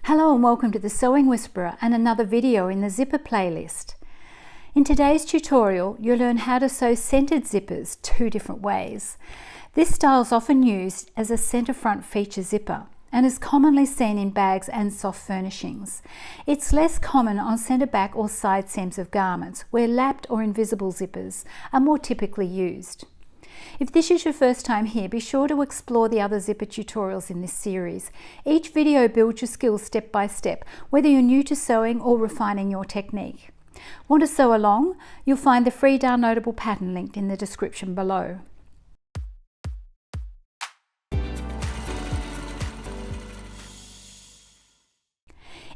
Hello and welcome to the Sewing Whisperer and another video in the zipper playlist. In today's tutorial, you'll learn how to sew centered zippers two different ways. This style is often used as a center front feature zipper and is commonly seen in bags and soft furnishings. It's less common on center back or side seams of garments where lapped or invisible zippers are more typically used. If this is your first time here, be sure to explore the other zipper tutorials in this series. Each video builds your skills step by step, whether you're new to sewing or refining your technique. Want to sew along? You'll find the free downloadable pattern linked in the description below.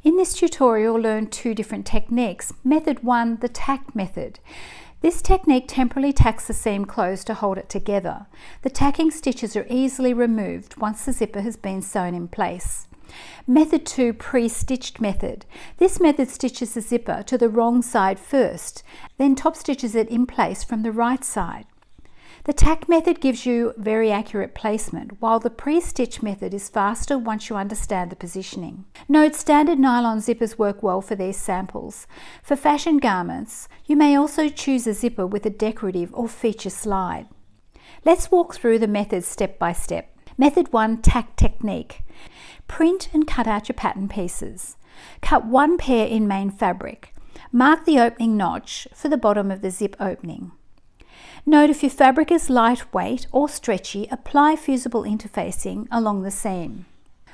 In this tutorial, learn two different techniques. Method 1, the tack method. This technique temporarily tacks the seam closed to hold it together. The tacking stitches are easily removed once the zipper has been sewn in place. Method 2, pre-stitched method. This method stitches the zipper to the wrong side first, then top stitches it in place from the right side. The tack method gives you very accurate placement, while the pre-stitch method is faster once you understand the positioning. Note, standard nylon zippers work well for these samples. For fashion garments, you may also choose a zipper with a decorative or feature slide. Let's walk through the methods step by step. Method 1, tack technique. Print and cut out your pattern pieces. Cut one pair in main fabric. Mark the opening notch for the bottom of the zip opening. Note, if your fabric is lightweight or stretchy, apply fusible interfacing along the seam.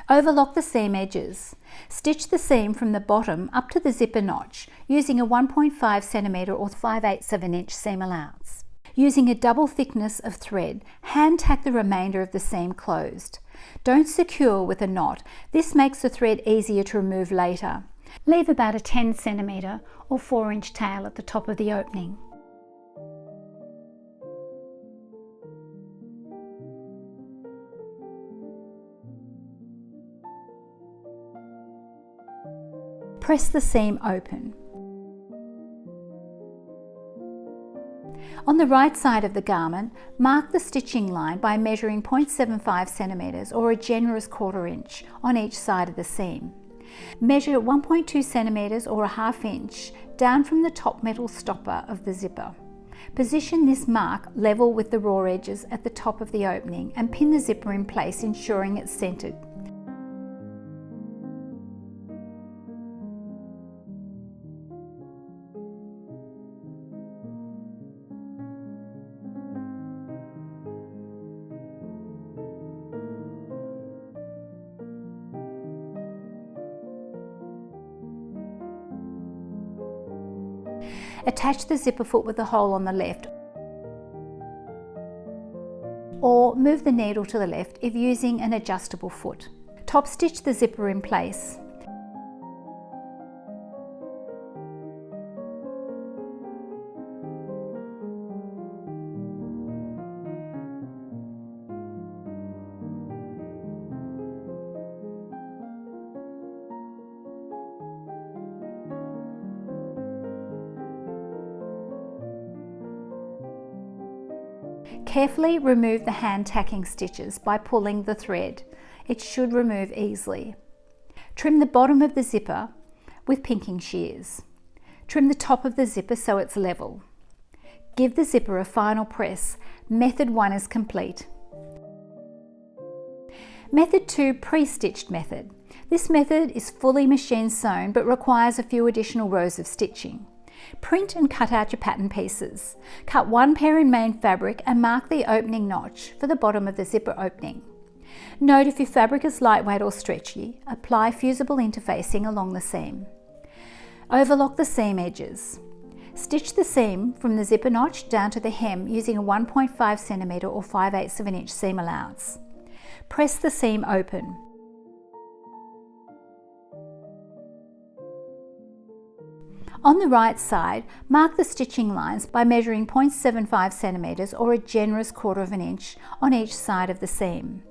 Overlock the seam edges. Stitch the seam from the bottom up to the zipper notch using a 1.5 cm or 5/8 of an inch seam allowance. Using a double thickness of thread, hand tack the remainder of the seam closed. Don't secure with a knot. This makes the thread easier to remove later. Leave about a 10 cm or 4-inch tail at the top of the opening. Press the seam open. On the right side of the garment, mark the stitching line by measuring 0.75 cm or a generous 1/4 inch on each side of the seam. Measure 1.2 cm or a 1/2 inch down from the top metal stopper of the zipper. Position this mark level with the raw edges at the top of the opening and pin the zipper in place, ensuring it's centered. Attach the zipper foot with the hole on the left, or move the needle to the left if using an adjustable foot. Top stitch the zipper in place. Carefully remove the hand tacking stitches by pulling the thread. It should remove easily. Trim the bottom of the zipper with pinking shears. Trim the top of the zipper so it's level. Give the zipper a final press. Method 1 is complete. Method 2, pre-stitched method. This method is fully machine sewn but requires a few additional rows of stitching. Print and cut out your pattern pieces. Cut one pair in main fabric and mark the opening notch for the bottom of the zipper opening. Note, if your fabric is lightweight or stretchy, apply fusible interfacing along the seam. Overlock the seam edges. Stitch the seam from the zipper notch down to the hem using a 1.5 cm or 5/8 of an inch seam allowance. Press the seam open. On the right side, mark the stitching lines by measuring 0.75 cm or a generous 1/4 of an inch on each side of the seam.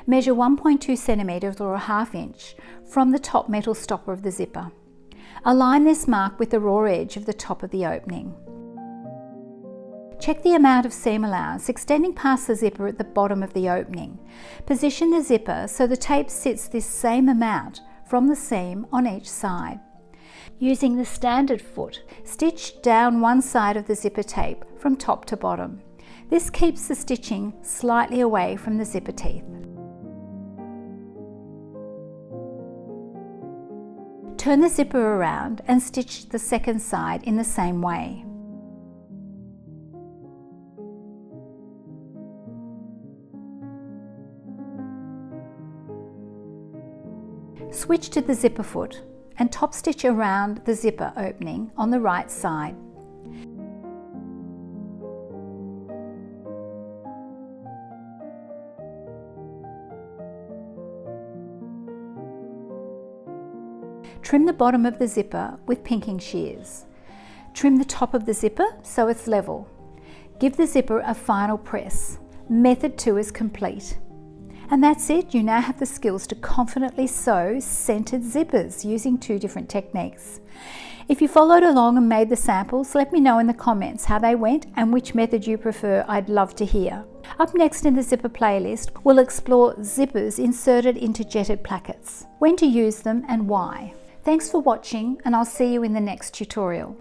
Measure 1.2 cm or a 1/2 inch from the top metal stopper of the zipper. Align this mark with the raw edge of the top of the opening. Check the amount of seam allowance extending past the zipper at the bottom of the opening. Position the zipper so the tape sits this same amount from the seam on each side. Using the standard foot, stitch down one side of the zipper tape from top to bottom. This keeps the stitching slightly away from the zipper teeth. Turn the zipper around and stitch the second side in the same way. Switch to the zipper foot and top stitch around the zipper opening on the right side. Trim the bottom of the zipper with pinking shears. Trim the top of the zipper so it's level. Give the zipper a final press. Method 2 is complete. And that's it, you now have the skills to confidently sew centered zippers using 2 different techniques. If you followed along and made the samples, let me know in the comments how they went and which method you prefer. I'd love to hear. Up next in the zipper playlist, we'll explore zippers inserted into jetted plackets, when to use them and why. Thanks for watching, and I'll see you in the next tutorial.